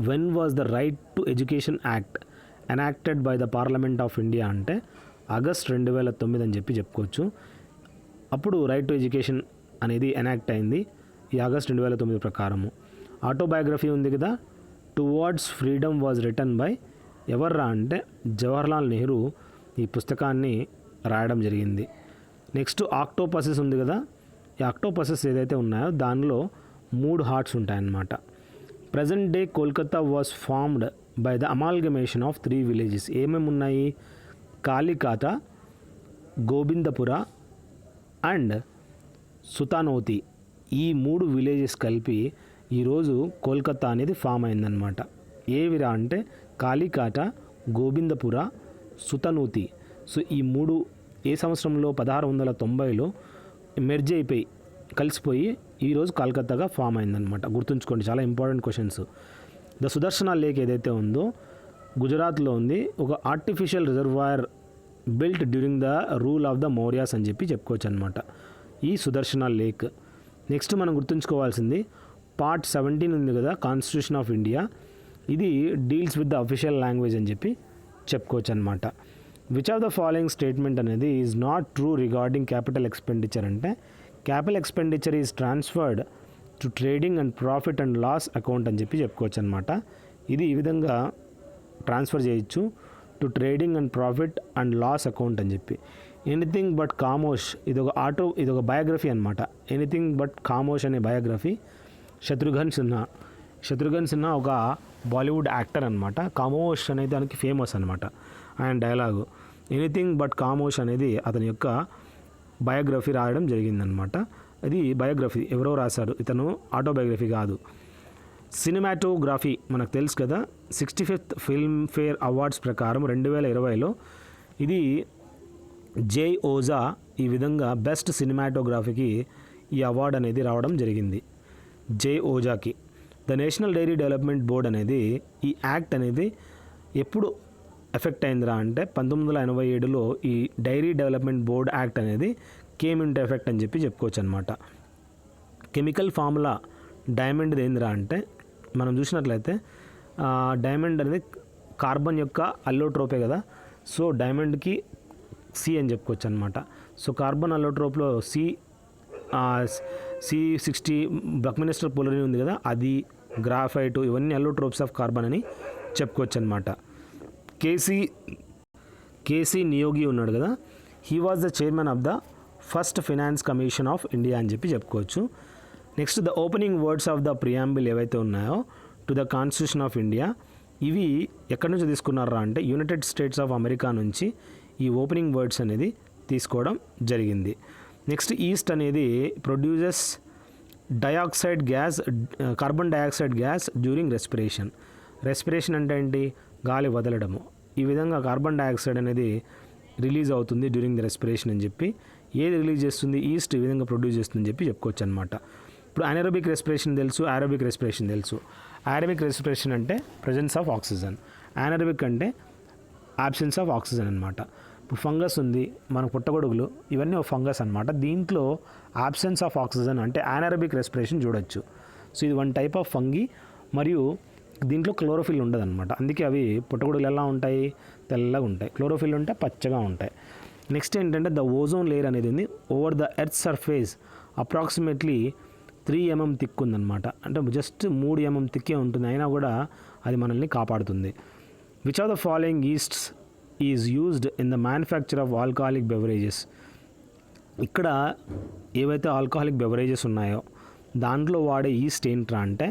When was the right to education act enacted by the parliament of India అంటే ఆగస్ట్ 2009 అని చెప్పుకోవచ్చు. అప్పుడు రైట్ టు ఎడ్యుకేషన్ అనేది ఎనాక్ట్ అయింది ఈ ఆగస్ట్ 2009 ప్రకారము. ఆటోబయోగ్రఫీ ఉంది కదా, towards freedom was written by ఎవర్రా అంటే జవహర్లాల్ నెహ్రూ ఈ పుస్తకాన్ని రాయడం జరిగింది. నెక్స్ట్, ఆక్టోపసెస్ ఉంది కదా, ఈ ఆక్టోపసెస్ ఏదైతే ఉన్నాయో దానిలో 3 హార్ట్స్ ఉంటాయన్నమాట. Present day Kolkata was formed by the amalgamation of 3 villages. ఏమేమి ఉన్నాయి? కాలికాత, గోబిందపుర అండ్ సుతానోతి. ఈ 3 విలేజెస్ కలిపి ఈరోజు కోల్కతా అనేది ఫామ్ అయిందనమాట. ఏవిరా అంటే కాలికాట, గోబిందపుర, సుతనూతి. సో ఈ 3 ఏ సంవత్సరంలో 1690లో మెర్జ్ అయిపోయి కలిసిపోయి ఈరోజు కలకత్తాగా ఫామ్ అయిందనమాట. గుర్తుంచుకోండి, చాలా important questions. The Sudarshana lake ఏదైతే ఉందో గుజరాత్లో ఉంది. ఒక artificial reservoir built during the rule of the Mauryas అని చెప్పుకోవచ్చు అనమాట ఈ సుదర్శన లేక్. నెక్స్ట్ మనం గుర్తుంచుకోవాల్సింది పార్ట్ 17 ఉంది కదా, కాన్స్టిట్యూషన్ ఆఫ్ ఇండియా. ఇది deals with the official language అని చెప్పుకోవచ్చు అనమాట. Which of the following statement అనేది is not true regarding capital expenditure అంటే capital expenditure is transferred to trading and profit and loss account అని చెప్పుకోవచ్చు అనమాట. ఇది ఈ విధంగా ట్రాన్స్ఫర్ చేయొచ్చు to trading and profit and loss account అని ఎనీథింగ్ బట్ ఖామోష్ ఇది ఒక బయోగ్రఫీ అనమాట. ఎనీథింగ్ బట్ ఖామోష్ అనే బయోగ్రఫీ శత్రుఘ్న్ సిన్హా ఒక బాలీవుడ్ యాక్టర్ అనమాట. ఖామోష్ అనేది దానికి ఫేమస్ అనమాట ఆయన డైలాగు. ఎనీథింగ్ బట్ ఖామోష్ అనేది అతని యొక్క బయోగ్రఫీ రాయడం జరిగిందనమాట. అది బయోగ్రఫీ, ఎవరో రాశారు, ఇతను ఆటోబయోగ్రఫీ కాదు. సినిమాటోగ్రఫీ మనకు తెలుసు కదా, 65th ఫిల్మ్ఫేర్ అవార్డ్స్ ప్రకారం 2020లో ఇది జై ఓజా ఈ విధంగా బెస్ట్ సినిమాటోగ్రఫీకి ఈ అవార్డు అనేది రావడం జరిగింది జై ఓజాకి. The national dairy development board అనేది ఈ యాక్ట్ అనేది ఎప్పుడు ఎఫెక్ట్ అయిందిరా అంటే 1987లో ఈ డైరీ డెవలప్మెంట్ బోర్డ్ యాక్ట్ అనేది కేమ్ ఇంటూ ఎఫెక్ట్ అని చెప్పుకోవచ్చు అనమాట. కెమికల్ ఫార్ములా డైమండ్ ఏందిరా అంటే మనం చూసినట్లయితే డైమండ్ అనేది కార్బన్ యొక్క అల్లోట్రోపే కదా, సో డైమండ్కి సి అని చెప్పుకోవచ్చు అనమాట. సో కార్బన్ అల్లోట్రోప్లో C60 బక్మినిస్టర్ పొలరీ ఉంది కదా, అది గ్రాఫైట్ ఇవన్నీ అల్లోట్రోప్స్ ఆఫ్ కార్బన్ అని చెప్పుకోవచ్చు అనమాట. కేసీ నియోగి ఉన్నాడు కదా, he was the chairman of the first finance commission of India అని చెప్పుకోవచ్చు. Next, the opening words of the preamble ఏవైతే ఉన్నాయో to the constitution of India, ఇవి ఎక్కడి నుంచి తీసుకున్నారా అంటే యునైటెడ్ స్టేట్స్ ఆఫ్ అమెరికా నుంచి ఈ ఓపెనింగ్ వర్డ్స్ అనేది తీసుకోవడం జరిగింది. నెక్స్ట్, ఈస్ట్ అనేది produces carbon dioxide gas during respiration అంటే ఏంటి? గాలి వదలడము. ఈ విధంగా కార్బన్ డయాక్సైడ్ అనేది రిలీజ్ అవుతుంది డ్యూరింగ్ ద రెస్పిరేషన్ అని ఏది రిలీజ్ చేస్తుంది? ఈస్ట్ ఈ విధంగా ప్రొడ్యూస్ చేస్తుందని చెప్పుకోవచ్చు అనమాట. ఇప్పుడు అనరోబిక్ రెస్పిరేషన్ తెలుసు, ఏరోబిక్ రెస్పిరేషన్ తెలుసు. ఏరోబిక్ రెస్పిరేషన్ అంటే ప్రజెన్స్ ఆఫ్ ఆక్సిజన్, అనరోబిక్ అంటే ఆబ్సెన్స్ ఆఫ్ ఆక్సిజన్ అనమాట. ఇప్పుడు ఫంగస్ ఉంది, మన పుట్టగొడుగులు ఇవన్నీ ఒక ఫంగస్ అనమాట. దీంట్లో ఆబ్సెన్స్ ఆఫ్ ఆక్సిజన్ అంటే అనరోబిక్ రెస్పిరేషన్ చూడొచ్చు. సో ఇది వన్ టైప్ ఆఫ్ ఫంగి, మరియు దీంట్లో క్లోరోఫిల్ ఉండదు అనమాట. అందుకే అవి పుట్టగొడుగులు ఎలా ఉంటాయి? తెల్లగా ఉంటాయి. క్లోరోఫిల్ ఉంటే పచ్చగా ఉంటాయి. నెక్స్ట్ ఏంటంటే ద ఓజోన్ లేయర్ అనేది ఉంది over the earth surface approximately 3 mm thick ఉందన్నమాట. అంటే జస్ట్ 3 mm థిక్కే ఉంటుంది, అయినా కూడా అది మనల్ని కాపాడుతుంది. Which of the following yeasts is used in the manufacture of alcoholic beverages? ఇక్కడ ఏవైతే ఆల్కహాలిక్ బెవరేజెస్ ఉన్నాయో దాంట్లో వాడే ఈస్ట్ ఏంట్రా అంటే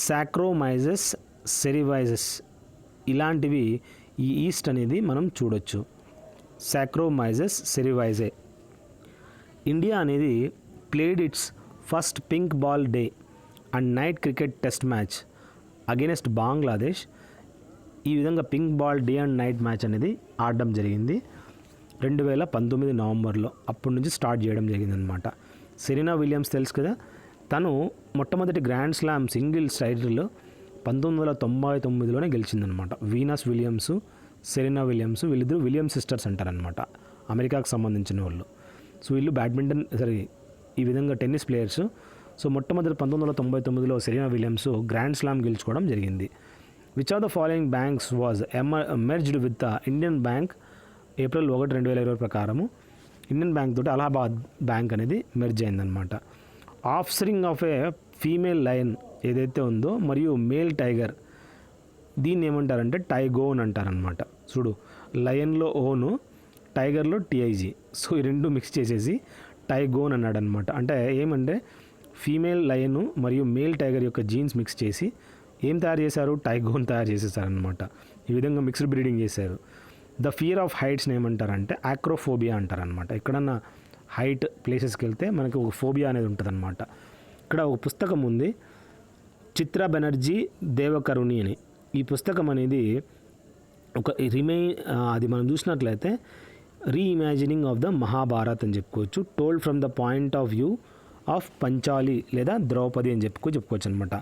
సాక్రోమైజెస్ సెరివైజెస్ ఇలాంటివి ఈ ఈస్ట్ అనేది మనం చూడొచ్చు. సాక్రోమైజెస్ సెరివైజే. ఇండియా అనేది played it's first pink ball day and night cricket test match against Bangladesh. ఈ విధంగా pink ball day and night match అనేది ఆడడం జరిగింది 2019 నవంబర్లో. అప్పటి నుంచి స్టార్ట్ చేయడం జరిగిందనమాట. సెరీనా విలియమ్స్ తెలుసు కదా, తను మొట్టమొదటి గ్రాండ్ స్లామ్ సింగిల్స్ టైటిల్ 1999లోనే గెలిచిందనమాట. వీనస్ విలియమ్స్, సెరీనా విలియమ్స్, వీళ్ళిద్దరు విలియమ్స్ సిస్టర్స్ అంటారనమాట, అమెరికాకు సంబంధించిన వాళ్ళు. సో వీళ్ళు బ్యాడ్మింటన్ ఈ విధంగా టెన్నిస్ ప్లేయర్స్. సో మొట్టమొదటి 1999లో సెరీనా విలియమ్స్ గ్రాండ్ స్లామ్ గెలుచుకోవడం జరిగింది. Which of the following banks was merged with the Indian bank April 1, 2020 ప్రకారము ఇండియన్ బ్యాంక్ తోటి అలహాబాద్ బ్యాంక్ అనేది మెర్జ్ అయిందనమాట. Of spring of A female lion ఏదైతే ఉందో మరియు మేల్ టైగర్, దీన్ని ఏమంటారంటే టైగోన్ అంటారనమాట. చూడు, లయన్లో ఓను, టైగర్లో టిఐజీ. సో ఈ రెండు మిక్స్ చేసేసి టైగోన్ అన్నాడు అనమాట. అంటే ఏమంటే ఫీమేల్ లయన్ మరియు మేల్ టైగర్ యొక్క జీన్స్ మిక్స్ చేసి ఏం తయారు చేశారు, టైగోన్ తయారు చేసేసారనమాట. ఈ విధంగా మిక్స్డ్ బ్రీడింగ్ చేశారు. ద ఫియర్ ఆఫ్ హైట్స్ని ఏమంటారంటే ఆక్రోఫోబియా అంటారనమాట. ఎక్కడన్నా హైట్ ప్లేసెస్కి వెళ్తే మనకి ఒక ఫోబియా అనేది ఉంటుంది అనమాట. ఇక్కడ ఒక పుస్తకం ఉంది, చిత్ర బెనర్జీ దేవకరుణి అని. ఈ పుస్తకం అనేది ఒక అది మనం చూసినట్లయితే రీఇమాజినింగ్ ఆఫ్ ద మహాభారత్ అని చెప్పుకోవచ్చు. Told from the point of view of పంచాలి లేదా ద్రౌపది అని చెప్పుకోవచ్చు అనమాట.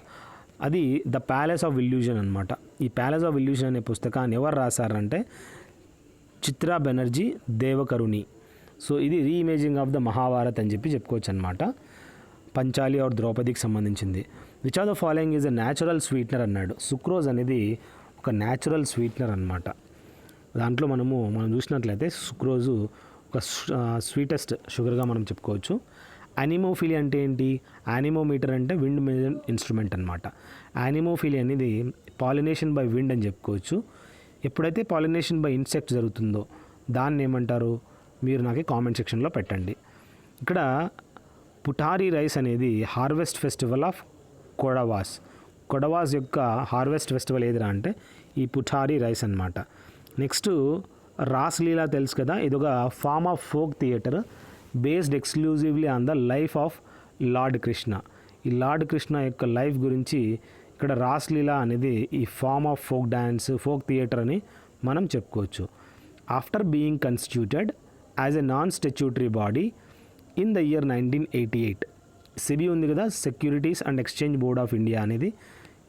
అది ద ప్యాలెస్ ఆఫ్ ఇల్యూజన్ అనమాట. ఈ ప్యాలెస్ ఆఫ్ ఇల్యూజన్ అనే పుస్తకాన్ని ఎవరు రాశారంటే చిత్ర బెనర్జీ దేవకరుణి. సో ఇది రీఇమేజింగ్ ఆఫ్ ద మహాభారత్ అని చెప్పుకోవచ్చు అనమాట. పంచాలి ఆర్ ద్రౌపదికి సంబంధించింది. Which of the following is a natural sweetener అన్నాడు. సుక్రోజ్ అనేది ఒక న్యాచురల్ స్వీట్నర్ అనమాట. దాంట్లో మనం చూసినట్లయితే సుక్రోజు ఒక స్వీటెస్ట్ షుగర్గా మనం చెప్పుకోవచ్చు. యానిమోఫిలి అంటే ఏంటి? యానిమోమీటర్ అంటే విండ్ మెజర్ ఇన్స్ట్రుమెంట్ అనమాట. యానిమోఫిలి అనేది పాలినేషన్ బై విండ్ అని చెప్పుకోవచ్చు. ఎప్పుడైతే పాలినేషన్ బై ఇన్సెక్ట్ జరుగుతుందో దాన్ని ఏమంటారు, మీరు నాకు కామెంట్ సెక్షన్లో పెట్టండి. ఇక్కడ పుటారీ రైస్ అనేది హార్వెస్ట్ ఫెస్టివల్ ఆఫ్ కొడవాస్ యొక్క హార్వెస్ట్ ఫెస్టివల్ ఏదిరా అంటే ఈ పుటారీ రైస్ అనమాట. నెక్స్ట్ రాస్లీలా తెలుసు కదా, ఇదొక form of folk theatre based exclusively on the life of lord Krishna. ఈ లార్డ్ కృష్ణ యొక్క లైఫ్ గురించి ఇక్కడ రాస్లీలా అనేది ఈ form of folk dance, folk theatre అని మనం చెప్పుకోవచ్చు. After being constituted as a non statutory body in the year 1988, SEBI ఉంది కదా, securities and exchange board of India అనేది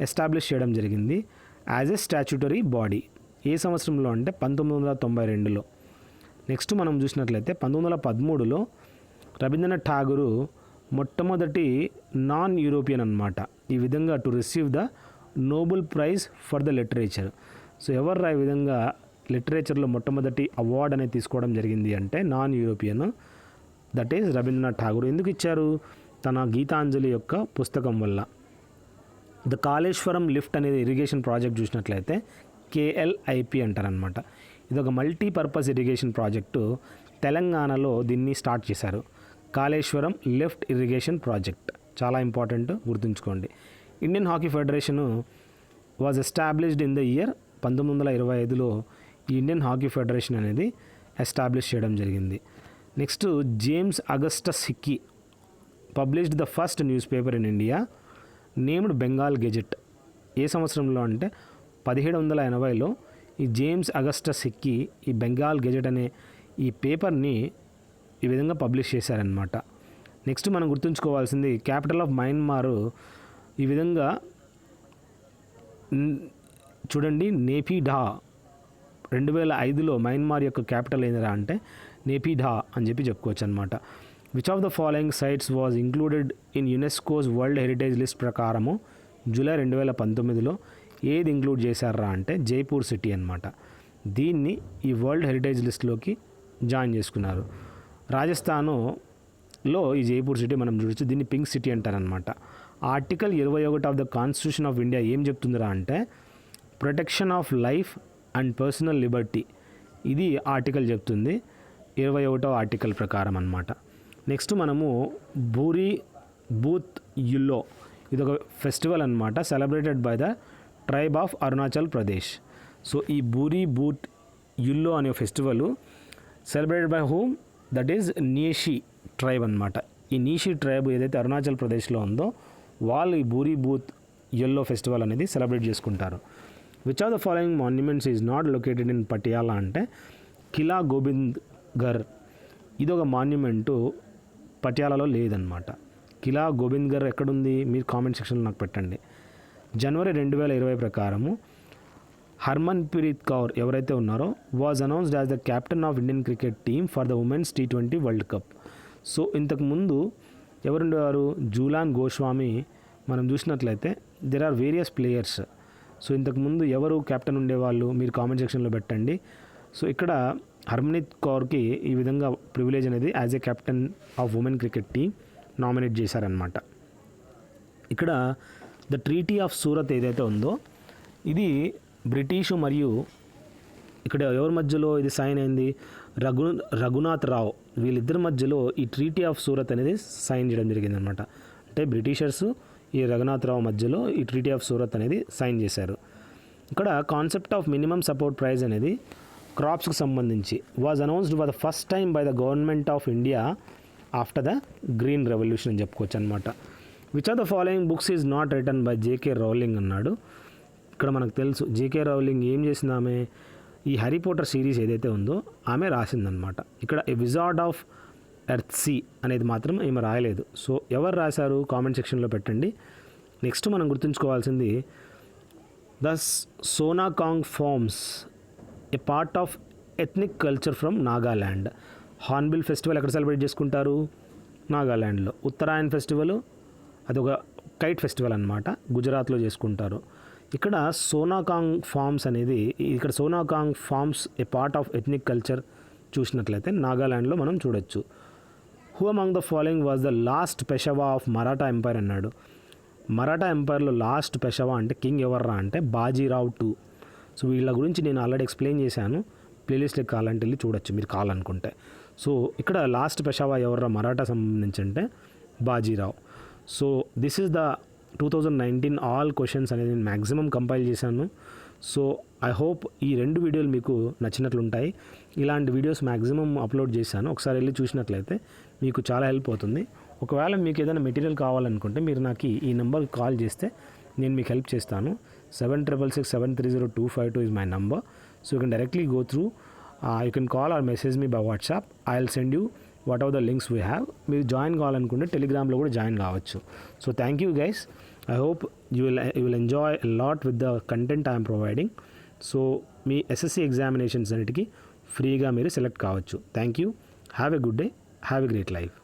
ఎస్టాబ్లిష్ చేయడం జరిగింది యాజ్ ఎ స్టాట్యూటరీ బాడీ. ఏ సంవత్సరంలో అంటే 1992లో. నెక్స్ట్ మనం చూసినట్లయితే 1913లో రవీంద్రనాథ్ ఠాగూరు మొట్టమొదటి నాన్ యూరోపియన్ అనమాట ఈ విధంగా to receive the Nobel prize for the literature. So ఎవర్రా ఈ విధంగా లిటరేచర్లో మొట్టమొదటి అవార్డు అనేది తీసుకోవడం జరిగింది అంటే non European, that is Rabindranath Tagore. ఎందుకు ఇచ్చారు? తన గీతాంజలి యొక్క పుస్తకం వల్ల. ద కాళేశ్వరం లిఫ్ట్ అనేది ఇరిగేషన్ ప్రాజెక్ట్ చూసినట్లయితే KLIP అంటారనమాట. ఇది ఒక మల్టీపర్పస్ ఇరిగేషన్ ప్రాజెక్టు. తెలంగాణలో దీన్ని స్టార్ట్ చేశారు. కాళేశ్వరం లిఫ్ట్ ఇరిగేషన్ ప్రాజెక్ట్ చాలా ఇంపార్టెంట్, గుర్తుంచుకోండి. Indian hockey federation was established in the year 1925లో ఈ ఇండియన్ హాకీ ఫెడరేషన్ అనేది ఎస్టాబ్లిష్ చేయడం జరిగింది. Next James Augustus Hicky published the first newspaper in India named Bengal gazette. ఏ సంవత్సరంలో అంటే 1780లో ఈ జేమ్స్ అగస్టస్ హిక్కీ ఈ బెంగాల్ గెజెట్ అనే ఈ పేపర్ని ఈ విధంగా పబ్లిష్ చేశారనమాట. నెక్స్ట్ మనం గుర్తుంచుకోవాల్సింది క్యాపిటల్ ఆఫ్ మయన్మార్ ఈ విధంగా చూడండి, నేపిడా. 2005లో మయన్మార్ యొక్క క్యాపిటల్ ఏందిరా అంటే నేపిడా అని చెప్పుకోవచ్చు అనమాట. Which of the following sites was included in UNESCO's world heritage list ప్రకారము జూలై 2019లో ఏది ఇంక్లూడ్ చేశారా అంటే జైపూర్ సిటీ అనమాట. దీన్ని ఈ వరల్డ్ హెరిటేజ్ లిస్ట్లోకి జాయిన్ చేసుకున్నారు. రాజస్థాన్లో ఈ జైపూర్ సిటీ మనం చూడొచ్చు. దీన్ని పింక్ సిటీ అంటారనమాట. Article 21 of the constitution of India ఏం చెప్తుందిరా అంటే protection of life and personal Liberty. ఇది ఆర్టికల్ చెప్తుంది, 21వ ఆర్టికల్ ప్రకారం అనమాట. నెక్స్ట్ మనము బూరి బూత్ యుల్లో, ఇదొక ఫెస్టివల్ అనమాట, celebrated by the tribe of Arunachal Pradesh. So ఈ బూరి బూట్ యుల్లో అనే festival celebrated by whom, that is Nyishi tribe అనమాట. ఈ నీషి ట్రైబ్ ఏదైతే అరుణాచల్ ప్రదేశ్లో ఉందో వాళ్ళు ఈ బూరి బూత్ ఎల్లో ఫెస్టివల్ అనేది సెలబ్రేట్ చేసుకుంటారు. Which of the following monuments is not located in Patiala అంటే కిలా గోబింద్ గర్, ఇది ఒక మాన్యుమెంటు పటియాలాలో లేదనమాట. కిలా గోబింద్ గర్ ఎక్కడుంది మీరు కామెంట్ సెక్షన్లో నాకు పెట్టండి. జనవరి 2020 ప్రకారము హర్మన్ప్రీత్ కౌర్ ఎవరైతే ఉన్నారో was announced as the captain of Indian cricket team for the women's T20 world cup. So ఇంతకుముందు ఎవరుండేవారు? జూలాన్ గోస్వామి. మనం చూసినట్లయితే there are various players. So ఇంతకుముందు ఎవరు కెప్టెన్ ఉండేవాళ్ళు మీరు కామెంట్ సెక్షన్లో పెట్టండి. సో ఇక్కడ హర్మన్ప్రీత్ కౌర్కి ఈ విధంగా ప్రివిలేజ్ అనేది as a captain of women cricket team nominate చేశారనమాట. ఇక్కడ ద ట్రీటీ ఆఫ్ సూరత్ ఏదైతే ఉందో ఇది బ్రిటిషు మరియు ఇక్కడ ఎవరి మధ్యలో ఇది సైన్ అయింది? రఘునాథ్ రావు వీళ్ళిద్దరి మధ్యలో ఈ ట్రీటీ ఆఫ్ సూరత్ అనేది సైన్ చేయడం జరిగిందనమాట. అంటే బ్రిటిషర్స్ ఈ రఘునాథ్ రావు మధ్యలో ఈ ట్రీటీ ఆఫ్ సూరత్ అనేది సైన్ చేశారు. ఇక్కడ concept of minimum support price అనేది క్రాప్స్కి సంబంధించి was announced for the first time by the government of India after the green revolution అని చెప్పుకోవచ్చు అనమాట. Which of the following books is not written by JK Rowling అన్నాడు. ఇక్కడ మనకు తెలుసు JK Rowling ఏం చేసింది, ఆమె ఈ హ్యారీ పోటర్ సిరీస్ ఏదైతే ఉందో ఆమె రాసిందనమాట. ఇక్కడ ఏ విజార్డ్ ఆఫ్ ఎర్త్ సీ అనేది మాత్రం ఏమి రాయలేదు. సో ఎవరు రాశారు కామెంట్ సెక్షన్లో పెట్టండి. నెక్స్ట్ మనం గుర్తుంచుకోవాల్సింది the Sonakong forms a part of ethnic culture from Nagaland. Hornbill festival ఎక్కడ సెలబ్రేట్ చేసుకుంటారు? నాగాల్యాండ్లో. ఉత్తరాయణ్ ఫెస్టివల్ అదొక కైట్ ఫెస్టివల్ అనమాట, గుజరాత్లో చేసుకుంటారు. ఇక్కడ సోనాకాంగ్ ఫార్మ్స్ అనేది ఇక్కడ Sonakong forms a part of ethnic culture చూసినట్లయితే నాగాల్యాండ్లో మనం చూడొచ్చు. Who among the following was the last Peshwa of Maratha empire అన్నాడు. మరాఠా ఎంపైర్లో లాస్ట్ పెషవా అంటే కింగ్ ఎవర్రా అంటే బాజీరావ్ II. సో వీళ్ళ గురించి నేను ఆల్రెడీ ఎక్స్ప్లెయిన్ చేశాను, ప్లేలిస్ట్కి కావాలంటే వెళ్ళి చూడొచ్చు మీరు కావాలనుకుంటే. సో ఇక్కడ లాస్ట్ పెషవా ఎవర్రా మరాఠా సంబంధించి అంటే Bajirao. So this is the 2019 all questions అనేది నేను మ్యాక్సిమం కంపైల్ చేశాను. సో ఐ హోప్ ఈ 2 వీడియోలు మీకు నచ్చినట్లు ఉంటాయి. ఇలాంటి వీడియోస్ మ్యాక్సిమం అప్లోడ్ చేశాను, ఒకసారి వెళ్ళి చూసినట్లయితే మీకు చాలా హెల్ప్ అవుతుంది. ఒకవేళ మీకు ఏదైనా మెటీరియల్ కావాలనుకుంటే మీరు నాకు ఈ నెంబర్కి కాల్ చేస్తే నేను మీకు హెల్ప్ చేస్తాను. 76673025 is my number. So you can directly go through, you can call or message me by WhatsApp. I'll send you whatever the links we have. మీరు జాయిన్ కావాలనుకుంటే టెలిగ్రామ్లో కూడా జాయిన్ కావచ్చు. So thank you guys. I hope you will enjoy lot with the content I'm providing. So me SSC examinations అన్నిటికీ ఫ్రీగా మీరు select కావచ్చు. Thank you. Have a good day. Have a great life.